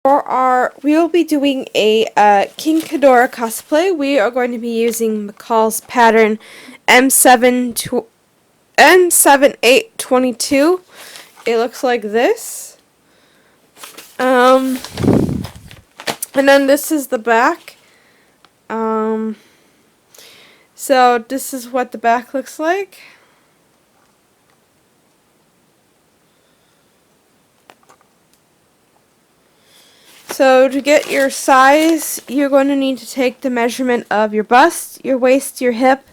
We will be doing a King Ghidorah cosplay. We are going to be using McCall's pattern M7822. It looks like this. And then this is the back. So this is what the back looks like. So to get your size, you're going to need to take the measurement of your bust, your waist, your hip,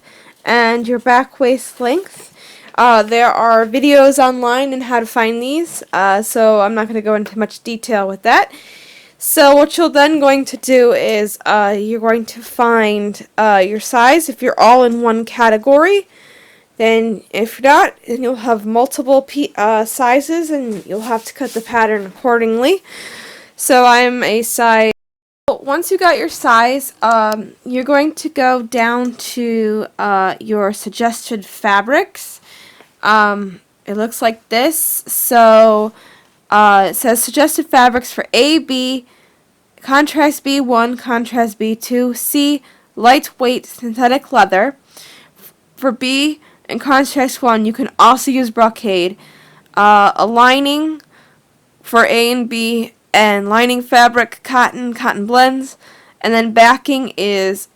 and your back waist length. There are videos online on how to find these, so I'm not going to go into much detail with that. So what you're then going to do is you're going to find your size. If you're all in one category, then if you're not, then you'll have multiple sizes, and you'll have to cut the pattern accordingly. So I'm a size. Once you got your size, you're going to go down to your suggested fabrics. It looks like this. So it says suggested fabrics for A, B, contrast B1, contrast B2, C, lightweight synthetic leather. For B and contrast 1, you can also use brocade. A lining for A and B, and lining fabric, cotton blends, and then backing is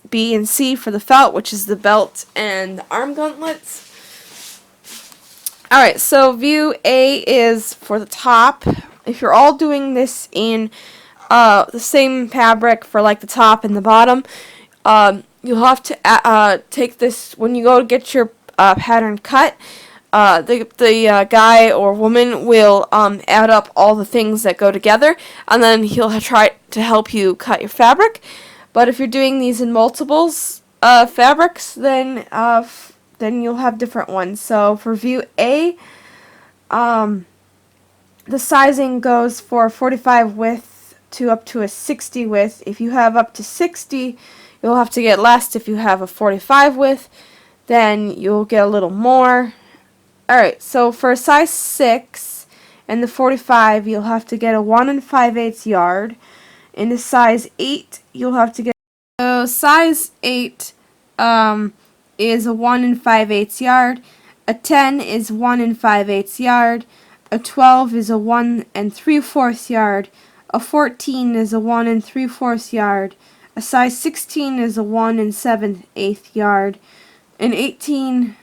B and C for the felt, which is the belt and the arm gauntlets. Alright, so view A is for the top. If you're all doing this in the same fabric for like the top and the bottom, you'll have to take this when you go to get your pattern cut. The guy or woman will add up all the things that go together, and then he'll try to help you cut your fabric. But if you're doing these in multiples fabrics, then you'll have different ones. So for view A, the sizing goes for 45 width to up to a 60 width. If you have up to 60, you'll have to get less. If you have a 45 width, then you'll get a little more. Alright, so for a size 6 and the 45, you'll have to get a 1 5/8 yard. In a size 8, you'll have to get... So size 8 is a 1 5/8 yard. A 10 is 1 5/8 yard. A 12 is a 1 3/4 yard. A 14 is a 1 3/4 yard. A size 16 is a 1 7/8 yard. An 18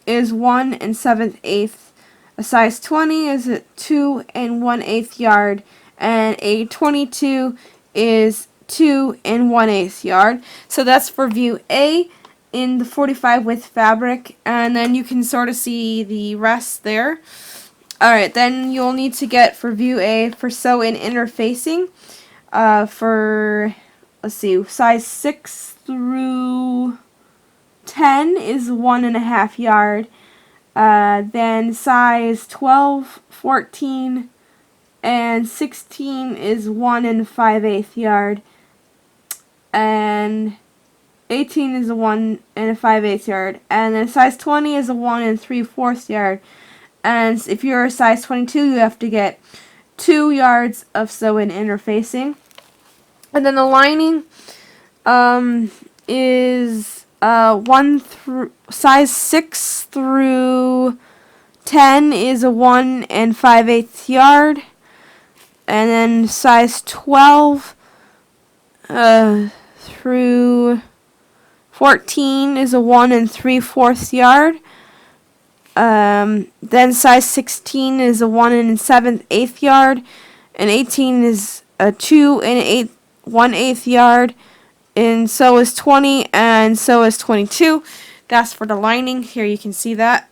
is 1 7/8. A size 20 is a 2 1/8 yard, and a 22 is 2 1/8 yard. So that's for view A in the 45 width fabric, and then you can sort of see the rest there. Alright, then you'll need to get for view A for sew-in interfacing for, let's see, size 6 through 10 is 1 1/2 yard. Then size 12, 14, and 16 is 1 5/8 yard. And 18 is a 1 5/8 yard. And then size 20 is a 1 3/4 yard. And if you're a size 22, you have to get 2 yards of sew-in interfacing. And then the lining is size 6 through 10 is a 1 5/8 yard, and then size 12 through 14 is a 1 3/4 yard. Then size 16 is a 1 7/8 yard, and 18 is a 2 1/8 yard. And so is 20, and so is 22. That's for the lining. Here you can see that.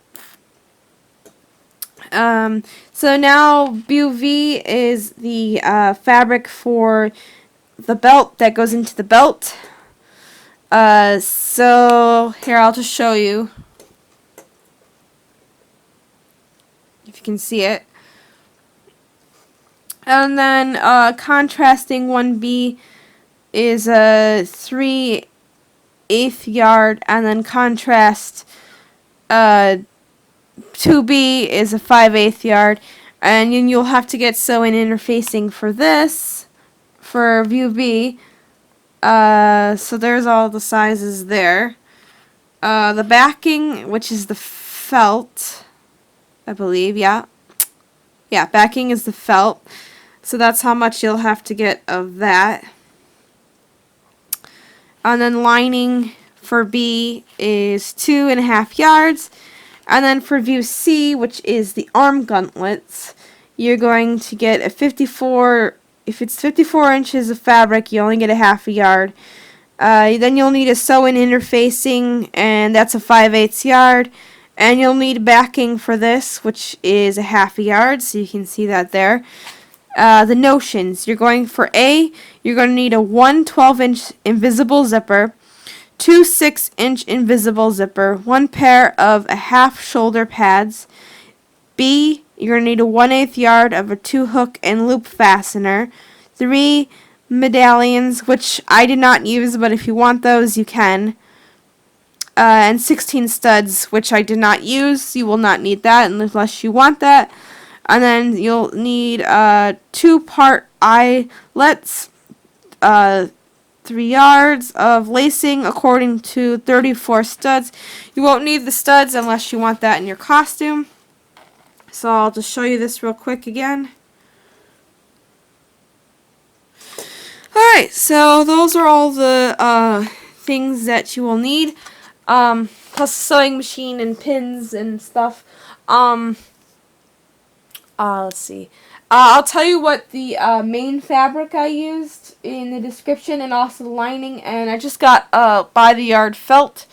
So now view V is the fabric for the belt that goes into the belt. So here, I'll just show you if you can see it. And then contrasting 1B is a 3/8 yard, and then contrast 2B is a 5/8 yard, And then you'll have to get sew-in interfacing for this, for view B. So there's all the sizes there. The backing, which is the felt, I believe, yeah. Yeah, backing is the felt. So that's how much you'll have to get of that. And then lining for B is 2.5 yards. And then for view C, which is the arm gauntlets, you're going to get a 54, if it's 54 inches of fabric, you only get a half a yard. Then you'll need a sew-in interfacing, and that's a 5/8 yard. And you'll need backing for this, which is a half a yard, so you can see that there. The notions, you're going for A, you're going to need a 1 12-inch invisible zipper, 2 6-inch invisible zipper, 1 pair of a half shoulder pads. B, you're going to need a 1/8 yard of a 2-hook and loop fastener, 3 medallions, which I did not use, but if you want those, you can. And 16 studs, which I did not use. You will not need that unless you want that. And then you'll need 2-part eyelets, 3 yards of lacing according to 34 studs. You won't need the studs unless you want that in your costume. So I'll just show you this real quick again. Alright, so those are all the things that you will need. Plus a sewing machine and pins and stuff. Let's see. I'll tell you what the main fabric I used in the description, and also the lining. And I just got by the yard felt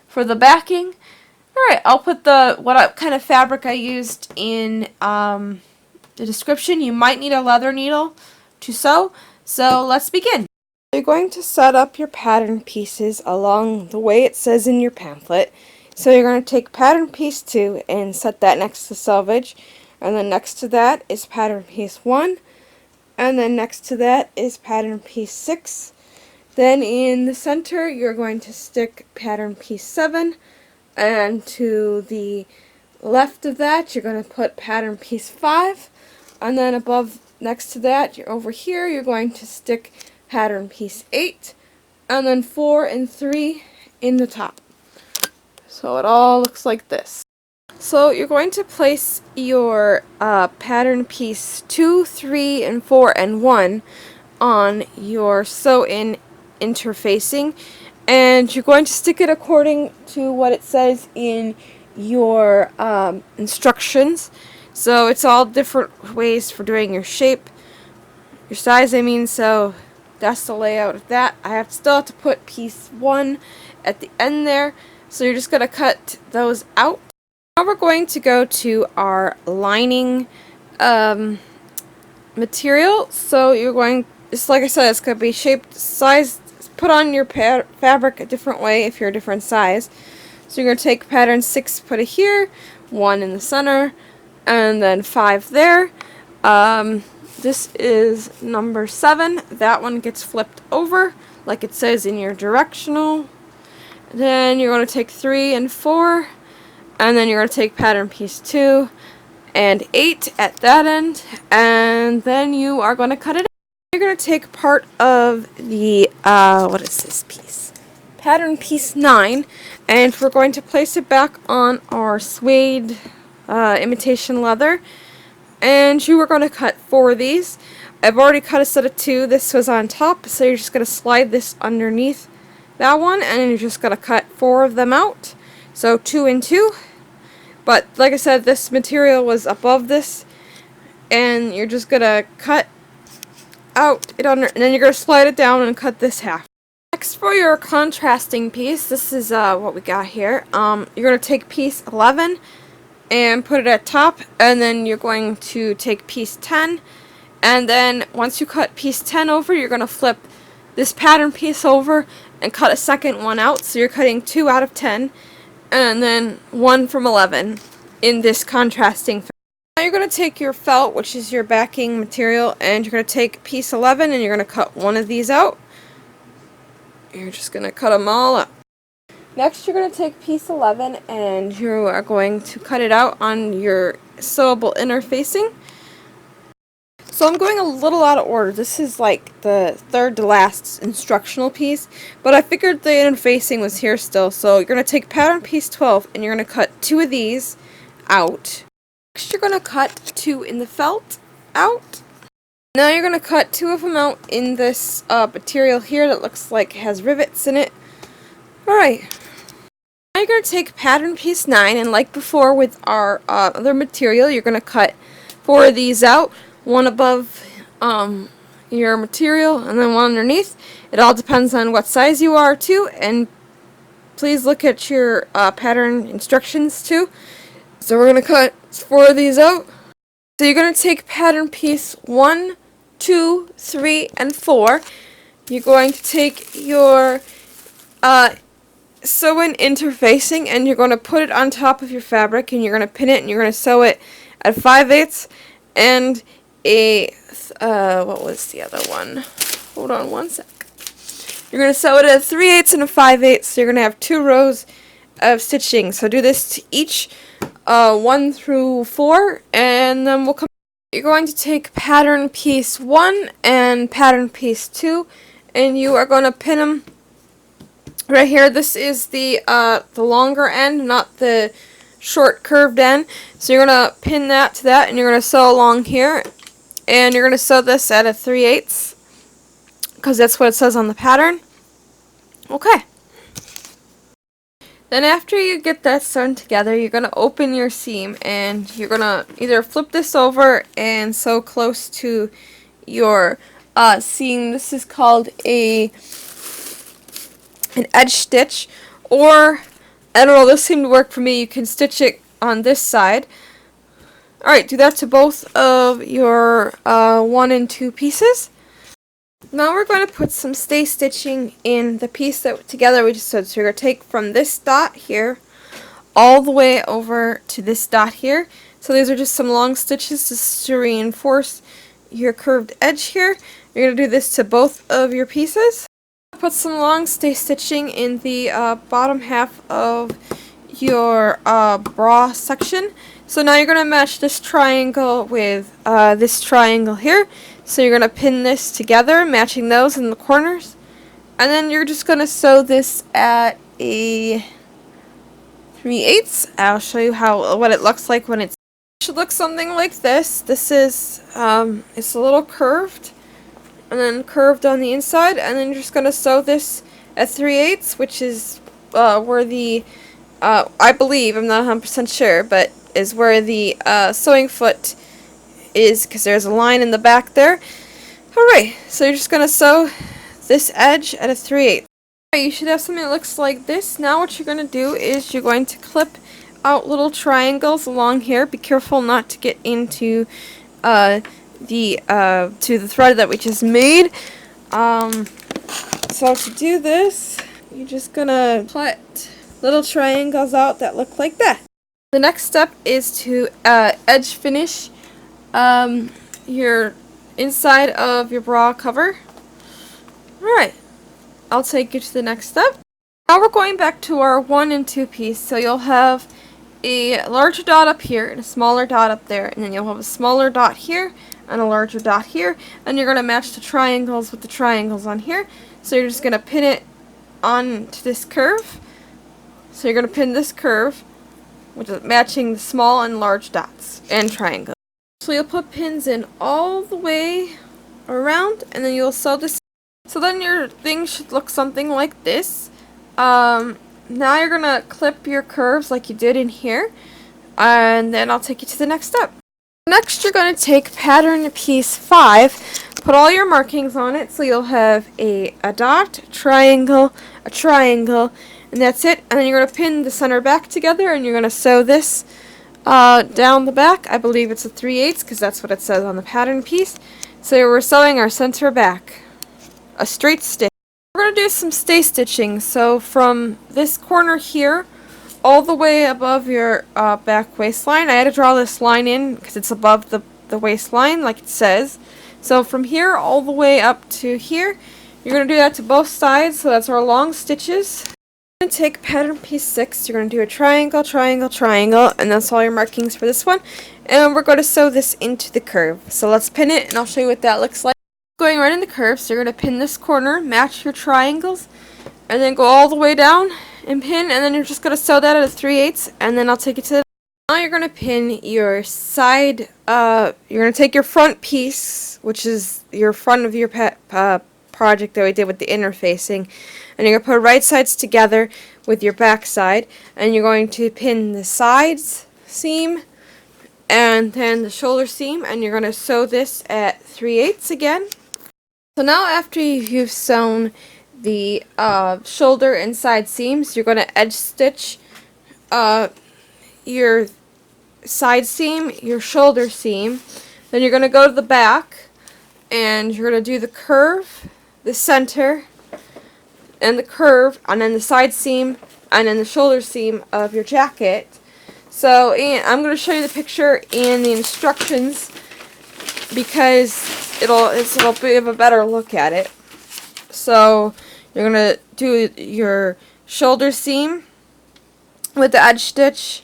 for the backing. Alright, I'll put what kind of fabric I used in the description. You might need a leather needle to sew. So let's begin. You're going to set up your pattern pieces along the way it says in your pamphlet. So you're going to take pattern piece 2 and set that next to selvage. And then next to that is pattern piece 1. And then next to that is pattern piece 6. Then in the center you're going to stick pattern piece 7. And to the left of that you're going to put pattern piece 5. And then above, next to that, over here, you're going to stick pattern piece 8. And then 4 and 3 in the top. So it all looks like this. So you're going to place your pattern piece 2, 3, and 4, and 1 on your sew-in interfacing, and you're going to stick it according to what it says in your instructions. So it's all different ways for doing your shape, your size, I mean, so that's the layout of that. I still have to put piece 1 at the end there, so you're just going to cut those out. Now we're going to go to our lining material. So you're going, just like I said, it's going to be shaped, sized, put on your fabric a different way if you're a different size. So you're going to take pattern 6, put it here, 1 in the center, and then 5 there. This is number 7. That one gets flipped over like it says in your directional. Then you're going to take 3 and 4, and then you're going to take pattern piece 2 and 8 at that end, and then you are going to cut it. You're going to take part of the, what is this piece? Pattern piece 9, and we're going to place it back on our suede imitation leather, and you are going to cut 4 of these. I've already cut a set of 2. This was on top, so you're just going to slide this underneath that one, and then you're just going to cut 4 of them out. So 2 and 2. But like I said, this material was above this, and you're just going to cut out it under, and then you're going to slide it down and cut this half. Next, for your contrasting piece, this is what we got here. You're going to take piece 11 and put it at top, and then you're going to take piece 10, and then once you cut piece 10 over, you're going to flip this pattern piece over and cut a second one out. So you're cutting 2 out of 10, and then 1 from 11 in this contrasting. Now you're going to take your felt, which is your backing material, and you're going to take piece 11 and you're going to cut one of these out. You're just going to cut them all up. Next you're going to take piece 11 and you are going to cut it out on your sewable interfacing. So I'm going a little out of order. This is like the third to last instructional piece, but I figured the interfacing was here still. So you're going to take pattern piece 12 and you're going to cut 2 of these out. Next you're going to cut 2 in the felt out. Now you're going to cut 2 of them out in this material here that looks like it has rivets in it. Alright. Now you're going to take pattern piece 9, and like before with our other material, you're going to cut 4 of these out. One above your material and then one underneath. It all depends on what size you are too, and please look at your pattern instructions too. So we're going to cut 4 of these out. So you're going to take pattern piece 1, 2, 3, and 4. You're going to take your sew-in interfacing and you're going to put it on top of your fabric, and you're going to pin it, and you're going to sew it at 5/8 and a what was the other one? Hold on one sec. You're going to sew it at 3/8 and a 5/8, so you're going to have 2 rows of stitching. So do this to each 1 through 4, and then we'll come. You're going to take pattern piece 1 and pattern piece 2, and you are going to pin them right here. This is the longer end, not the short curved end. So you're going to pin that to that, and you're going to sew along here. And you're going to sew this at a 3/8 because that's what it says on the pattern. Okay. Then after you get that sewn together, you're going to open your seam, and you're going to either flip this over and sew close to your seam. This is called an edge stitch, or I don't know, this seemed to work for me. You can stitch it on this side. Alright, do that to both of your 1 and 2 pieces. Now we're going to put some stay stitching in the piece that together we just sewed. So you're going to take from this dot here all the way over to this dot here. So these are just some long stitches just to reinforce your curved edge here. You're going to do this to both of your pieces. Put some long stay stitching in the bottom half of your bra section. So now you're going to match this triangle with this triangle here. So you're going to pin this together, matching those in the corners. And then you're just going to sew this at a 3/8. I'll show you what it looks like when it should look something like this. This is, it's a little curved, and then curved on the inside. And then you're just going to sew this at 3/8, which is where the, I believe, I'm not 100% sure, but is where the sewing foot is, because there's a line in the back there. Alright, so you're just going to sew this edge at a 3/8. You should have something that looks like this. Now what you're going to do is you're going to clip out little triangles along here. Be careful not to get into to the thread that we just made. So to do this, you're just going to cut little triangles out that look like that. The next step is to edge finish your inside of your bra cover. Alright, I'll take you to the next step. Now we're going back to our 1 and 2 piece. So you'll have a larger dot up here and a smaller dot up there, and then you'll have a smaller dot here and a larger dot here, and you're going to match the triangles with the triangles on here. So you're just going to pin it onto this curve. So you're going to pin this curve, which is matching the small and large dots and triangles. So you'll put pins in all the way around, and then you'll sew this. So then your thing should look something like this. Now you're going to clip your curves like you did in here, and then I'll take you to the next step. Next you're going to take pattern piece 5, put all your markings on it, so you'll have a dot, a triangle, and that's it. And then you're going to pin the center back together, and you're going to sew this down the back. I believe it's a 3/8 because that's what it says on the pattern piece. So we're sewing our center back, a straight stitch. We're going to do some stay stitching. So from this corner here all the way above your back waistline, I had to draw this line in because it's above the waistline like it says. So from here all the way up to here, you're going to do that to both sides. So that's our long stitches. Going to take pattern piece 6, you're going to do a triangle, triangle, triangle, and that's all your markings for this one. And we're going to sew this into the curve. So let's pin it, and I'll show you what that looks like. Going right in the curve, so you're going to pin this corner, match your triangles, and then go all the way down and pin, and then you're just going to sew that at a 3/8, and then I'll take it to the... Now you're going to pin your side, you're going to take your front piece, which is your front of your project that we did with the interfacing, and you're going to put right sides together with your back side, and you're going to pin the sides seam and then the shoulder seam, and you're going to sew this at 3/8 again. So now after you've sewn the shoulder and side seams, you're going to edge stitch your side seam, your shoulder seam, then you're going to go to the back and you're going to do the curve, the center, and the curve, and then the side seam, and then the shoulder seam of your jacket. So I'm going to show you the picture and the instructions because it'll give a better look at it. So you're going to do your shoulder seam with the edge stitch,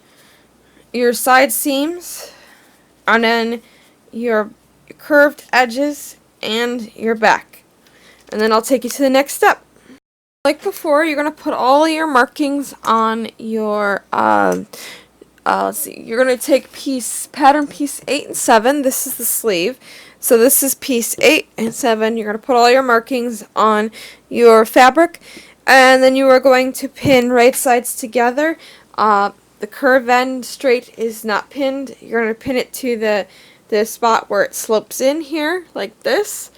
your side seams, and then your curved edges and your back. And then I'll take you to the next step. Like before, you're going to put all your markings on your, let's see, you're going to take pattern piece 8 and 7. This is the sleeve. So this is piece 8 and 7. You're going to put all your markings on your fabric, and then you are going to pin right sides together. The curve end straight is not pinned. You're going to pin it to the spot where it slopes in here, like this.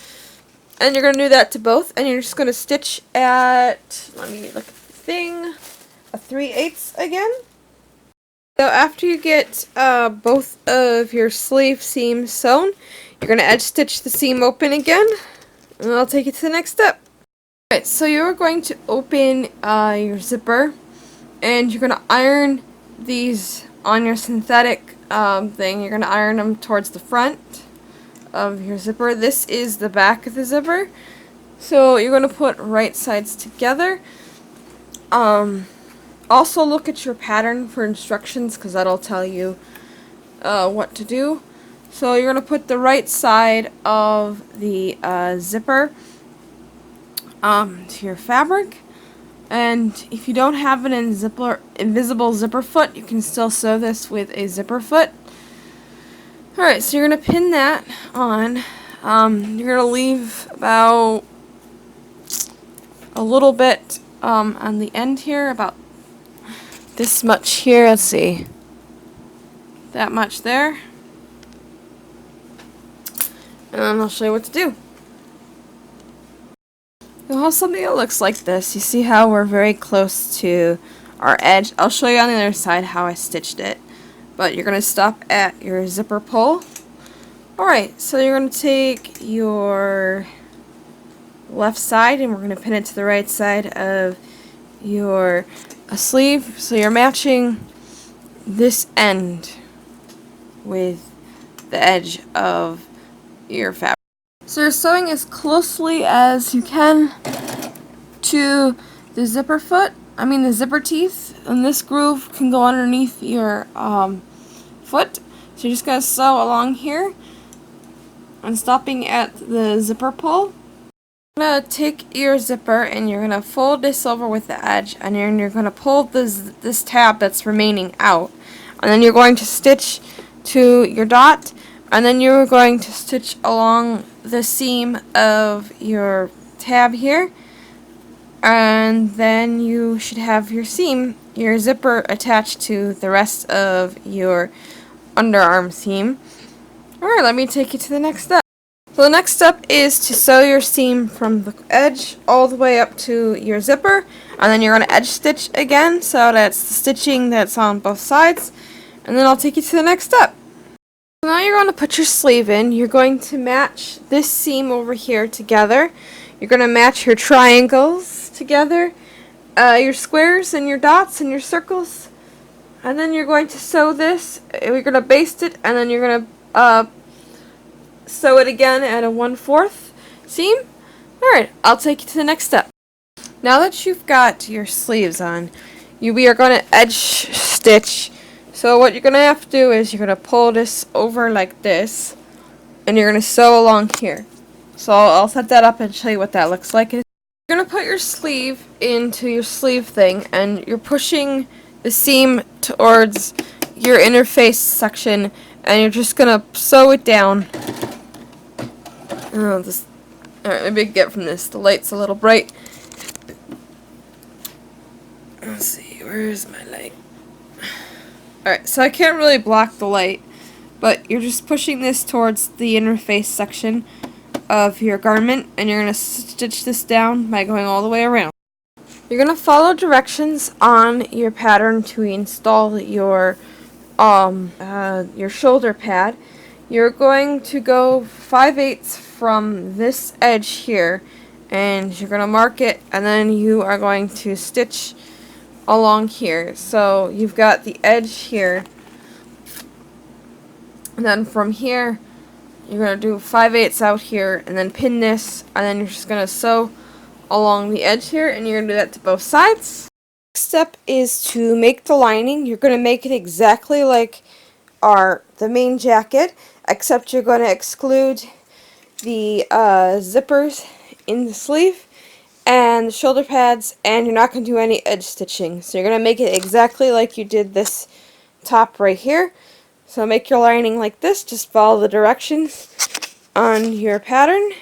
And you're going to do that to both, and you're just going to stitch at, let me look at the thing, a 3/8 again. So after you get both of your sleeve seams sewn, you're going to edge stitch the seam open again, and I'll take you to the next step. Alright, so you're going to open your zipper, and you're going to iron these on your synthetic thing. You're going to iron them towards the front of your zipper. This is the back of the zipper. So you're going to put right sides together. Also look at your pattern for instructions because that'll tell you what to do. So you're going to put the right side of the zipper to your fabric. And if you don't have an invisible zipper foot, you can still sew this with a zipper foot. Alright, so you're going to pin that on. You're going to leave about a little bit on the end here, about this much here. Let's see. That much there. And then I'll show you what to do. You'll have something that looks like this. You see how we're very close to our edge? I'll show you on the other side how I stitched it. But you're going to stop at your zipper pull. Alright, so you're going to take your left side and we're going to pin it to the right side of your sleeve. So you're matching this end with the edge of your fabric. So you're sewing as closely as you can to the zipper the zipper teeth, and this groove can go underneath your foot. So you're just going to sew along here and stopping at the zipper pull. You're going to take your zipper and you're going to fold this over with the edge, and then you're going to pull this tab that's remaining out, and then you're going to stitch to your dot, and then you're going to stitch along the seam of your tab here, and then you should have your zipper attached to the rest of your underarm seam. Alright, let me take you to the next step. So the next step is to sew your seam from the edge all the way up to your zipper, and then you're going to edge stitch again, so that's the stitching that's on both sides, and then I'll take you to the next step. So now you're going to put your sleeve in. You're going to match this seam over here together. You're going to match your triangles together, your squares and your dots and your circles, and then you're going to sew this. You're going to baste it, and then you're going to sew it again at a 1/4 seam. Alright, I'll take you to the next step. Now that you've got your sleeves on, we are going to edge stitch. So what you're going to have to do is you're going to pull this over like this, and you're going to sew along here. So I'll set that up and show you what that looks like. You're going to put your sleeve into your sleeve thing, and you're pushing the seam towards your interface section, and you're just going to sew it down. Alright, maybe I can get from this. The light's a little bright. Let's see, where's my light? Alright, so I can't really block the light, but you're just pushing this towards the interface section of your garment, and you're going to stitch this down by going all the way around. You're going to follow directions on your pattern to install your shoulder pad. You're going to go 5/8 from this edge here, and you're going to mark it, and then you are going to stitch along here. So you've got the edge here, and then from here you're going to do 5/8 out here, and then pin this, and then you're just going to sew along the edge here, and you're going to do that to both sides. Next step is to make the lining. You're going to make it exactly like the main jacket, except you're going to exclude the zippers in the sleeve and the shoulder pads, and you're not going to do any edge stitching. So you're going to make it exactly like you did this top right here. So make your lining like this. Just follow the directions on your pattern.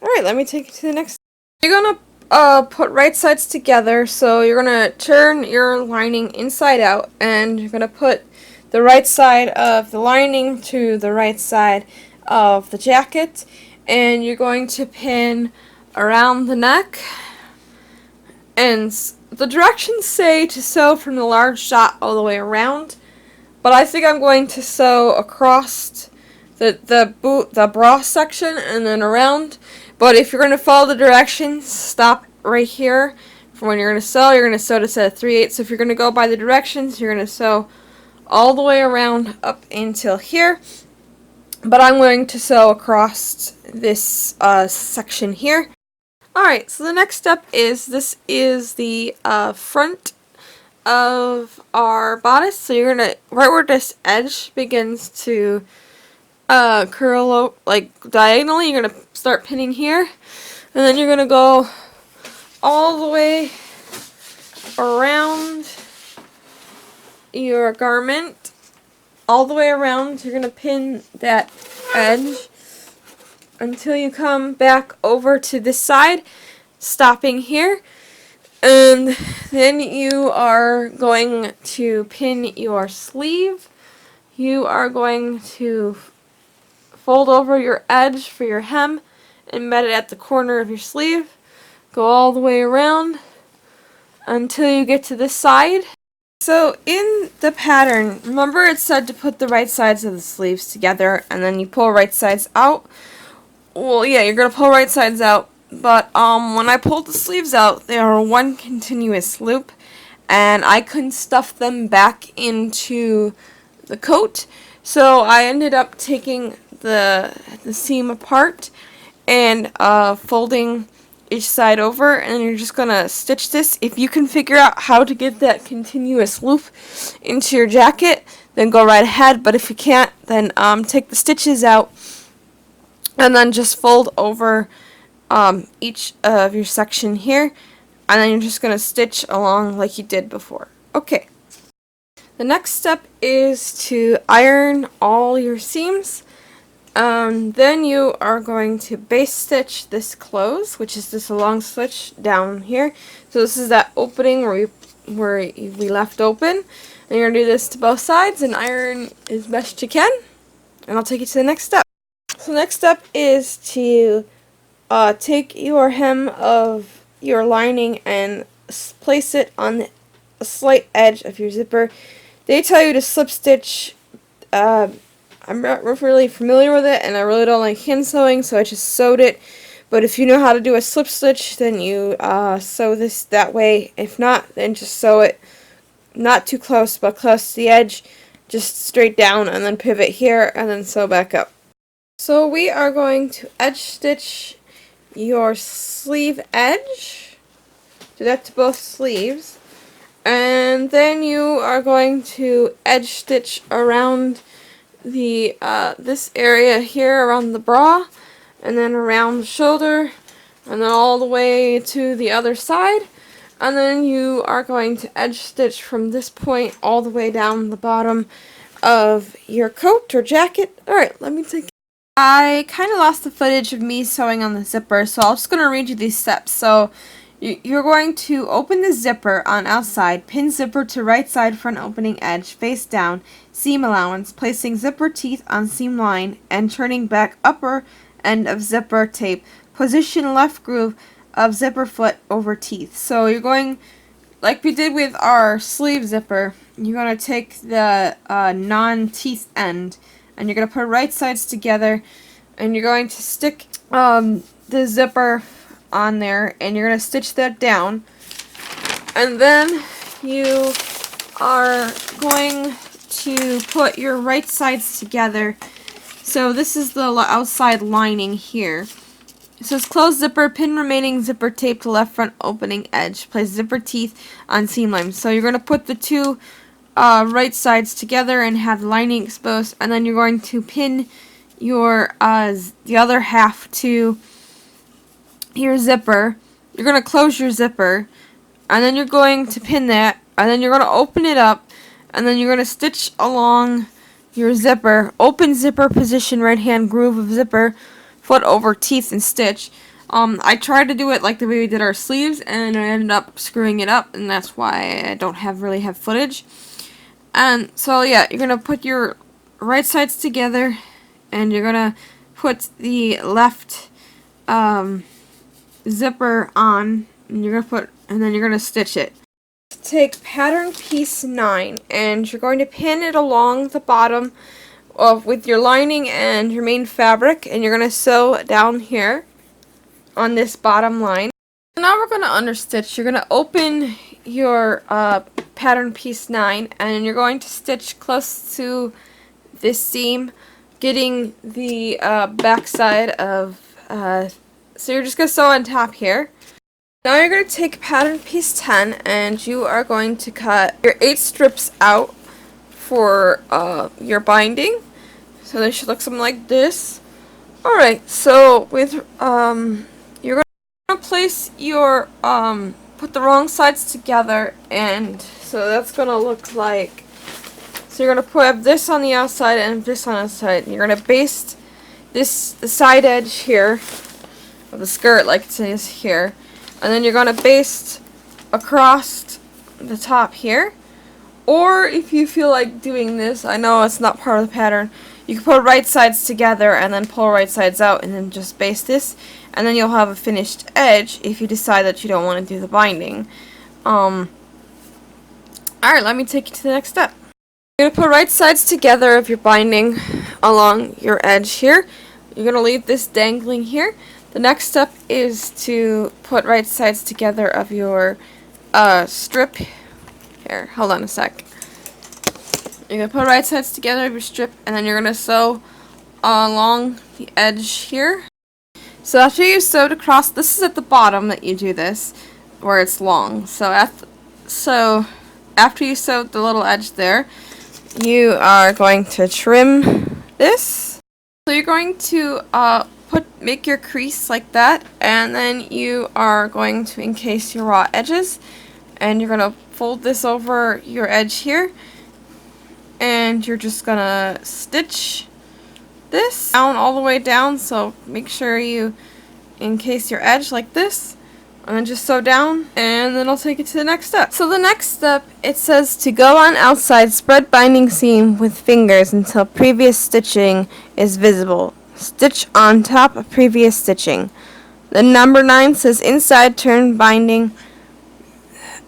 Alright, let me take you to the next. You're going to put right sides together. So you're going to turn your lining inside out, and you're going to put the right side of the lining to the right side of the jacket, and you're going to pin around the neck. And the directions say to sew from the large dot all the way around, but I think I'm going to sew across the bra section and then around. But if you're going to follow the directions, stop right here. For when you're going to sew this at 3/8. So if you're going to go by the directions, you're going to sew all the way around up until here. But I'm going to sew across this section here. Alright, so the next step is, this is the front of our bodice. So you're going to, right where this edge begins to curl out, like diagonally, you're going to start pinning here. And then you're going to go all the way around your garment. All the way around, you're going to pin that edge until you come back over to this side, stopping here, and then you are going to pin your sleeve. You are going to fold over your edge for your hem, embed it at the corner of your sleeve, go all the way around until you get to this side. So in the pattern, remember it said to put the right sides of the sleeves together, and then you pull right sides out. Well, yeah, you're going to pull right sides out, but when I pulled the sleeves out, they are one continuous loop, and I couldn't stuff them back into the coat, so I ended up taking the seam apart and folding each side over, and you're just going to stitch this. If you can figure out how to get that continuous loop into your jacket, then go right ahead, but if you can't, then take the stitches out and then just fold over each of your section here, and then you're just going to stitch along like you did before. Okay. The next step is to iron all your seams. Then you are going to base stitch this close, which is this long stitch down here. So this is that opening where we left open. And you're going to do this to both sides and iron as best you can. And I'll take you to the next step. So the next step is to take your hem of your lining and place it on a slight edge of your zipper. They tell you to slip stitch. I'm not really familiar with it, and I really don't like hand sewing, so I just sewed it. But if you know how to do a slip stitch, then you sew this that way. If not, then just sew it not too close, but close to the edge, just straight down, and then pivot here, and then sew back up. So we are going to edge stitch your sleeve edge. Do that to both sleeves. And then you are going to edge stitch around the this area here around the bra, and then around the shoulder, and then all the way to the other side. And then you are going to edge stitch from this point all the way down the bottom of your coat or jacket. Alright, let me take. I kind of lost the footage of me sewing on the zipper, so I'm just going to read you these steps. So you're going to open the zipper on outside, pin zipper to right side front opening edge, face down, seam allowance, placing zipper teeth on seam line, and turning back upper end of zipper tape. Position left groove of zipper foot over teeth. So you're going, like we did with our sleeve zipper, you're going to take the non-teeth end, and you're going to put right sides together, and you're going to stick the zipper on there, and you're going to stitch that down, and then you are going to put your right sides together. So this is the outside lining here. It says close zipper, pin remaining zipper tape to left front opening edge, place zipper teeth on seam line. So you're going to put the two right sides together and have the lining exposed, and then you're going to pin your the other half to your zipper. You're going to close your zipper, and then you're going to pin that, and then you're going to open it up, and then you're going to stitch along your zipper. Open zipper position, right hand groove of zipper, foot over teeth, and stitch. I tried to do it like the way we did our sleeves, and I ended up screwing it up, and that's why I don't really have footage. And so yeah, you're going to put your right sides together, and you're going to put the left zipper on, and then you're gonna stitch it. Take pattern piece 9, and you're going to pin it along the bottom with your lining and your main fabric, and you're gonna sew down here on this bottom line. Now we're gonna understitch. You're gonna open your pattern piece 9, and you're going to stitch close to this seam, getting the back side of so you're just going to sew on top here. Now you're going to take pattern piece 10, and you are going to cut your 8 strips out for your binding. So they should look something like this. Alright, so with you're going to place your put the wrong sides together, and so that's going to look like, so you're going to put this on the outside and this on the outside, and you're going to baste the side edge here of the skirt like it says here, and then you're going to baste across the top here. Or if you feel like doing this, I know it's not part of the pattern, you can put right sides together and then pull right sides out and then just baste this, and then you'll have a finished edge if you decide that you don't want to do the binding. Alright, let me take you to the next step. You're going to put right sides together of your binding along your edge here. You're going to leave this dangling here. The next step is to put right sides together of your strip. Here, hold on a sec. You're going to put right sides together of your strip, and then you're going to sew along the edge here. So after you sewed across, this is at the bottom that you do this, where it's long. So after you sewed the little edge there, you are going to trim this. So you're going to make your crease like that, and then you are going to encase your raw edges, and you're going to fold this over your edge here, and you're just going to stitch this down all the way down. So make sure you encase your edge like this, and then just sew down, and then I'll take it to the next step. So the next step, it says to go on outside, spread binding seam with fingers until previous stitching is visible. Stitch on top of previous stitching. The number 9 says inside, turn binding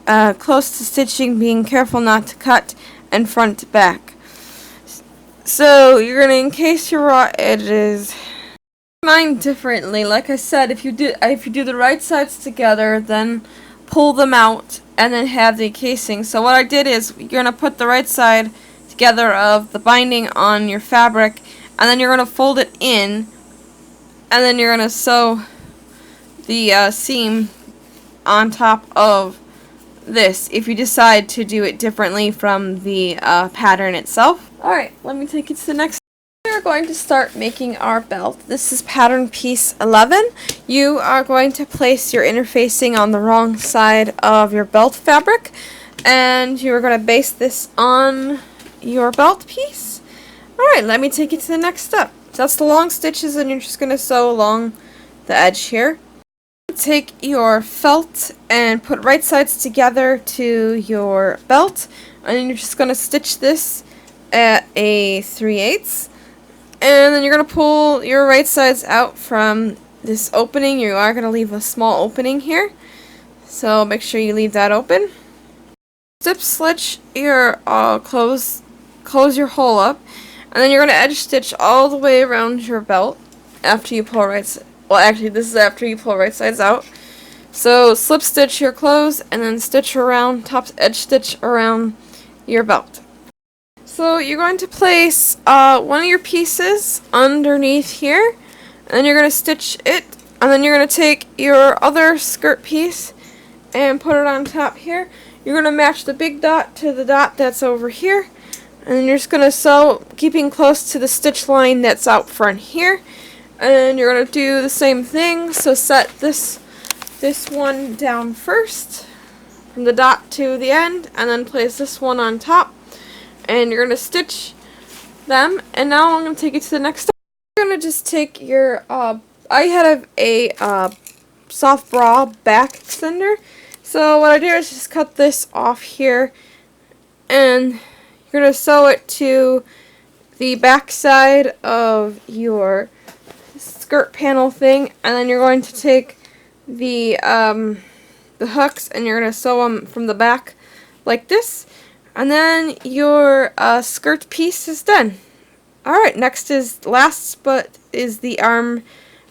close to stitching, being careful not to cut, and front to back. So you're going to encase your raw edges. Mine differently. Like I said, if you do the right sides together, then pull them out and then have the casing. So what I did is you're going to put the right side together of the binding on your fabric, and then you're going to fold it in, and then you're going to sew the seam on top of this if you decide to do it differently from the pattern itself. Alright, let me take you to the next. We're going to start making our belt. This is pattern piece 11. You are going to place your interfacing on the wrong side of your belt fabric, and you're going to base this on your belt piece. Alright, let me take you to the next step. That's the long stitches, and you're just going to sew along the edge here. Take your felt and put right sides together to your belt, and then you're just going to stitch this at a 3/8, and then you're going to pull your right sides out from this opening. You are going to leave a small opening here, so make sure you leave that open. Zip stitch your close your hole up, and then you're going to edge stitch all the way around your belt after you pull right sides. Well, actually, this is after you pull right sides out. So slip stitch your clothes and then stitch around, top edge stitch around your belt. So you're going to place one of your pieces underneath here, and then you're going to stitch it, and then you're going to take your other skirt piece and put it on top here. You're going to match the big dot to the dot that's over here, and then you're just going to sew, keeping close to the stitch line that's out front here. And you're going to do the same thing, so set this one down first from the dot to the end, and then place this one on top, and you're going to stitch them. And now I'm going to take you to the next step. You're going to just take your I had a soft bra back extender, so what I do is just cut this off here, and you're going to sew it to the back side of your skirt panel thing, and then you're going to take the hooks and you're going to sew them from the back like this, and then your skirt piece is done. Alright, next is the arm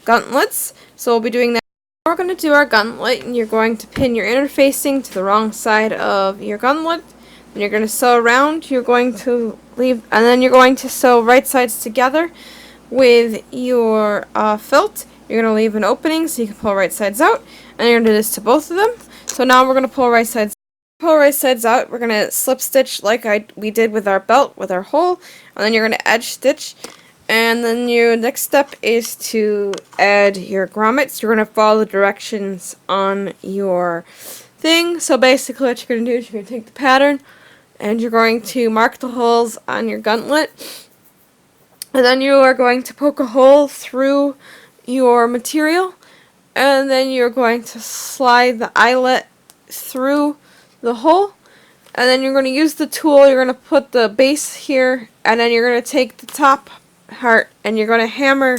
gauntlets, so we'll be doing that. We're going to do our gauntlet, and you're going to pin your interfacing to the wrong side of your gauntlet, then you're going to sew around, you're going to leave, and then you're going to sew right sides together with your felt. You're going to leave an opening so you can pull right sides out, and you're going to do this to both of them. So now we're going to pull right sides out. We're going to slip stitch like we did with our belt with our hole, and then you're going to edge stitch, and then your next step is to add your grommets. You're going to follow the directions on your thing. So basically what you're going to do is you're going to take the pattern and you're going to mark the holes on your gauntlet. And then you are going to poke a hole through your material, and then you're going to slide the eyelet through the hole, and then you're going to use the tool. You're going to put the base here, and then you're going to take the top part and you're going to hammer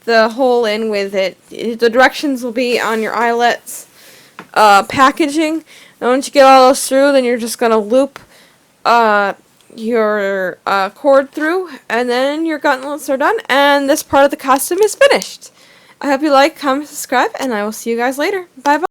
the hole in with it. The directions will be on your eyelet's packaging. And once you get all those through, then you're just going to loop your cord through, and then your gauntlets are done, and this part of the costume is finished. I hope you like, comment, subscribe, and I will see you guys later. Bye bye.